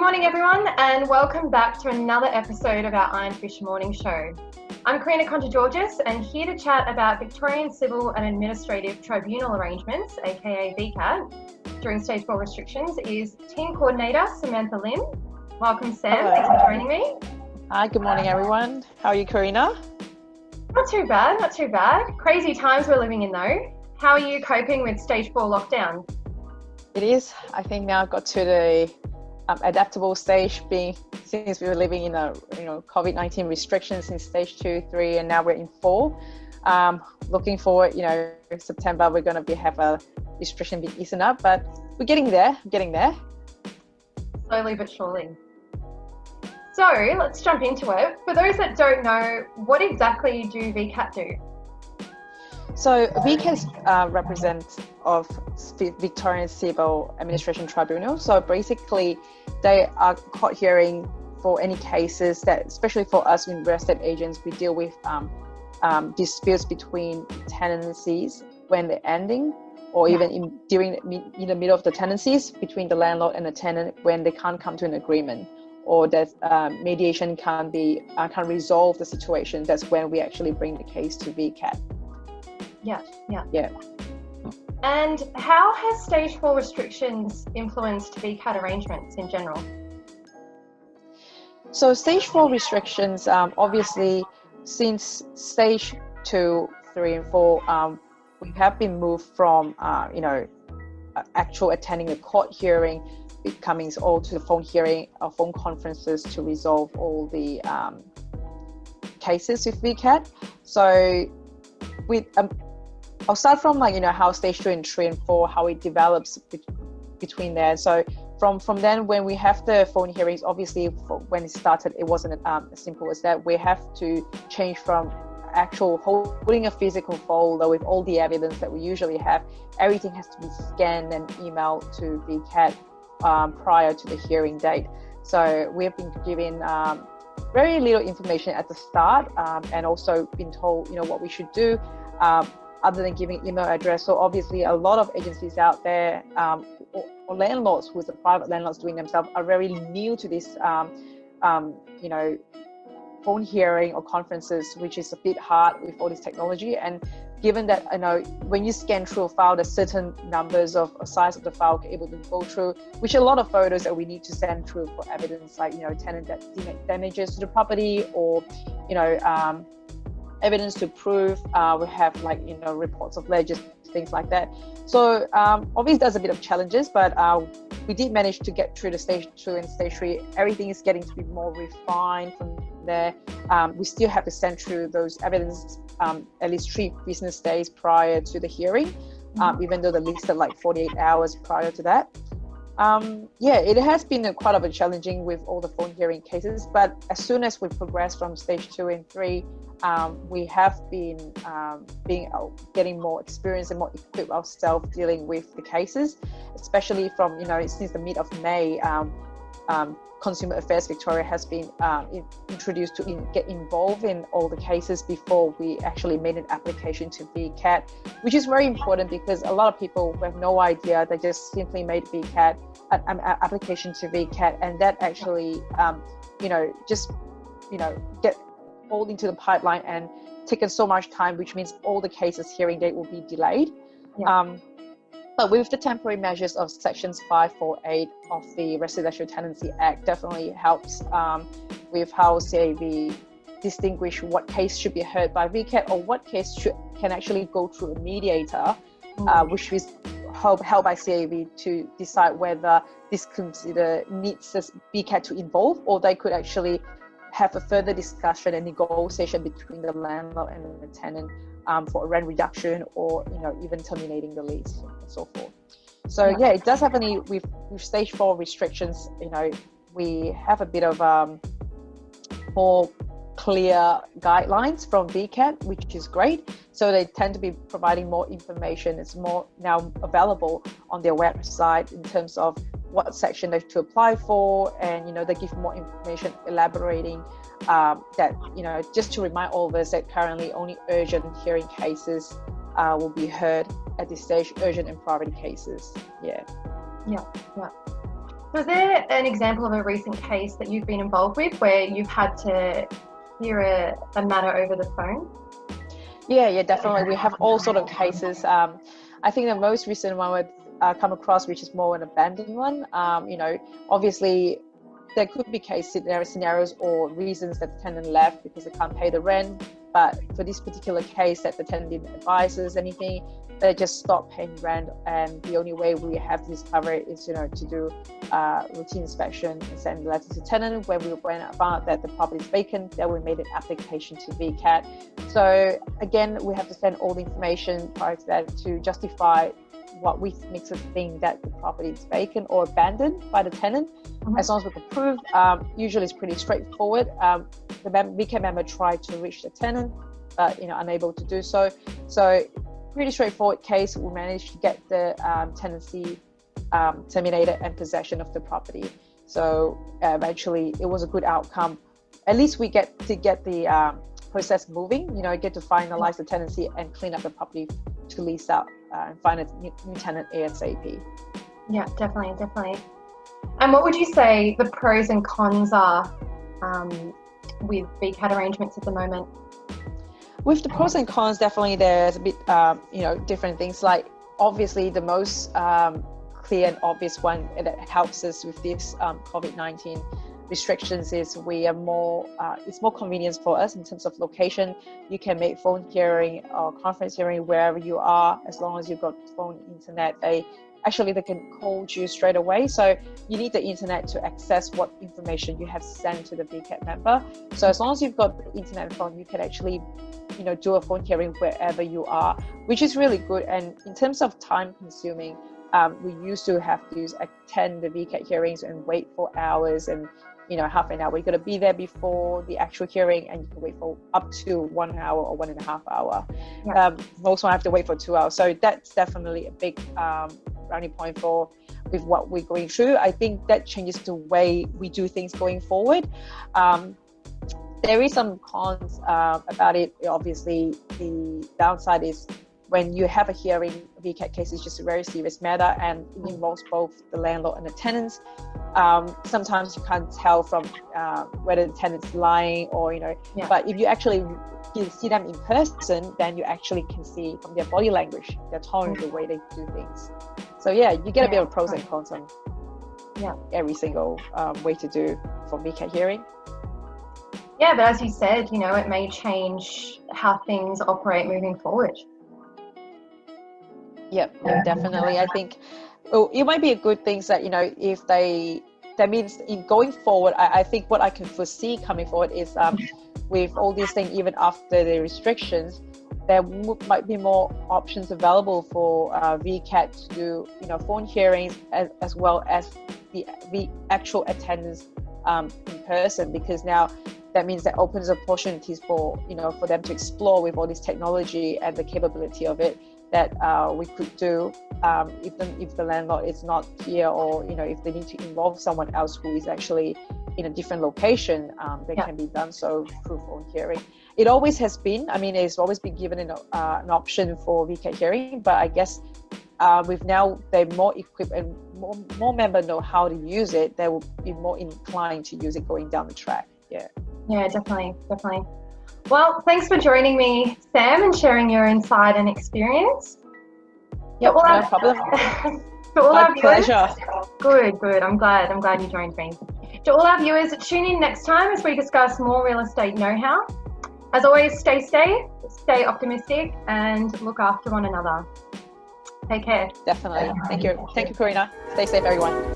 morning, everyone, and welcome back to another episode of our Ironfish Morning Show. I'm Karina Contra-Georges, and here to chat about Victorian Civil and Administrative Tribunal arrangements, aka VCAT, during Stage 4 restrictions is Team Coordinator Samantha Lim. Welcome, Sam. Hello. Thanks for joining me. Hi, good morning, everyone. How are you, Karina? Not too bad, not too bad. Crazy times we're living in, though. How are you coping with Stage 4 lockdown? It is. I think now I've got to the adaptable stage, since we were living in a COVID-19 restrictions in Stage 2, 3, and now we're in 4. Looking forward, September we're going to have a restriction being eased up, but we're getting there. Slowly but surely. So let's jump into it. For those that don't know, what exactly do VCAT do? So VCAT represents of Victorian Civil Administration Tribunal. So basically, they are court hearing for any cases that, especially for us in real estate agents, we deal with disputes between tenancies when they're ending, or even in the middle of the tenancies between the landlord and the tenant when they can't come to an agreement, or that mediation can resolve the situation. That's when we actually bring the case to VCAT. Yeah. And how has Stage 4 restrictions influenced VCAT arrangements in general? So Stage 4 restrictions, obviously, since Stage 2, 3, and 4, we have been moved from, actual attending the court hearing, becoming all to the phone hearing or phone conferences to resolve all the cases with VCAT. So I'll start from how Stage 2 and 3 and 4, how it develops between there. So from then, when we have the phone hearings, obviously when it started, it wasn't as simple as that. We have to change from actual holding a physical folder with all the evidence that we usually have. Everything has to be scanned and emailed to VCAT prior to the hearing date. So we have been given very little information at the start, and also been told what we should do, other than giving email address. So obviously a lot of agencies out there, or landlords who's the private landlords doing themselves, are very new to this phone hearing or conferences, which is a bit hard with all this technology. And given that when you scan through a file, there's certain numbers of size of the file able to go through, which a lot of photos that we need to send through for evidence, like tenant damages to the property, or evidence to prove. We have reports of ledgers, things like that. So obviously there's a bit of challenges, but we did manage to get through the Stage 2 and Stage 3. Everything is getting to be more refined from there. We still have to send through those evidence at least 3 business days prior to the hearing, even though they're listed 48 hours prior to that. It has been quite of a challenging with all the phone hearing cases, but as soon as we progress from Stage 2 and 3, we have been getting more experience and more equipped ourselves dealing with the cases, especially from since the mid of May. Consumer Affairs Victoria has been introduced to get involved in all the cases before we actually made an application to VCAT, which is very important because a lot of people have no idea. They just simply made VCAT an application to VCAT, and that actually get pulled into the pipeline and taken so much time, which means all the cases hearing date will be delayed. But with the temporary measures of sections 548 of the Residential Tenancy Act, definitely helps with how CAV distinguish what case should be heard by VCAT or what case can actually go through a mediator, which is held by CAV to decide whether this consider needs VCAT to involve, or they could actually have a further discussion and negotiation between the landlord and the tenant for a rent reduction, or even terminating the lease and so forth. So it does happen with Stage 4 restrictions. We have a bit of more clear guidelines from VCAT, which is great. So they tend to be providing more information. It's more now available on their website in terms of what section they have to apply for, and they give more information elaborating that just to remind all of us that currently only urgent hearing cases will be heard at this stage, urgent and priority cases. Was there an example of a recent case that you've been involved with where you've had to hear a matter over the phone? Yeah, definitely. We have all sort of cases. I think the most recent one we've come across, which is more an abandoned one. Obviously, there could be scenarios or reasons that the tenant left because they can't pay the rent. But for this particular case, that the tenant didn't advise us anything, they just stopped paying rent, and the only way we have to discover it is, to do routine inspection and send a letter to the tenant. When we found that the property is vacant, then we made an application to VCAT. So again, we have to send all the information prior to that to justify what we makes us think that the property is vacant or abandoned by the tenant. Mm-hmm. As long as we can prove, usually it's pretty straightforward. The VCAT member tried to reach the tenant, but unable to do so. So pretty straightforward case. We managed to get the tenancy terminated and possession of the property. So eventually, it was a good outcome. At least we get the process moving. Get to finalize the tenancy and clean up the property to lease out and find a new tenant ASAP. Yeah, definitely. And what would you say the pros and cons are with VCAT arrangements at the moment? With the pros and cons, definitely there's a bit, different things. Like obviously the most clear and obvious one that helps us with this COVID-19 restrictions is we are more, it's more convenient for us in terms of location. You can make phone hearing or conference hearing wherever you are, as long as you've got phone, internet. They can call you straight away. So you need the internet to access what information you have sent to the VCAT member. So as long as you've got the internet and phone, you can actually, do a phone hearing wherever you are, which is really good. And in terms of time consuming, we used to have to attend the VCAT hearings and wait for hours and half an hour. You got to be there before the actual hearing, and you can wait for up to 1 hour or 1.5 hours. Yeah. Most one have to wait for 2 hours. So that's definitely a big brownie point with what we're going through. I think that changes the way we do things going forward. There is some cons about it. Obviously, the downside is when you have a hearing, VCAT case is just a very serious matter, and it involves both the landlord and the tenants. Sometimes you can't tell from whether the tenant's lying or, but if you actually see them in person, then you actually can see from their body language, their tone, the way they do things. So yeah, you get a bit of pros and cons on every single way to do for VCAT hearing. Yeah, but as you said, it may change how things operate moving forward. Yep, definitely. I think it might be a good thing that, if that means in going forward, I think what I can foresee coming forward is with all these things, even after the restrictions, there might be more options available for VCAT to do, phone hearings as well as the actual attendance in person, because now that means that opens opportunities for, for them to explore with all this technology and the capability of it that we could do if the landlord is not here, or if they need to involve someone else who is actually in a different location, they can be done so through phone hearing. It always has been. It's always been given an option for VCAT hearing, but I guess with now they're more equipped and more members know how to use it, they will be more inclined to use it going down the track. Yeah, definitely. Well, thanks for joining me, Sam, and sharing your insight and experience. Yep, no problem. My pleasure. Good. I'm glad you joined me. To all our viewers, tune in next time as we discuss more real estate know-how. As always, stay safe, stay optimistic, and look after one another. Take care. Definitely. Thank you, Karina. Stay safe, everyone.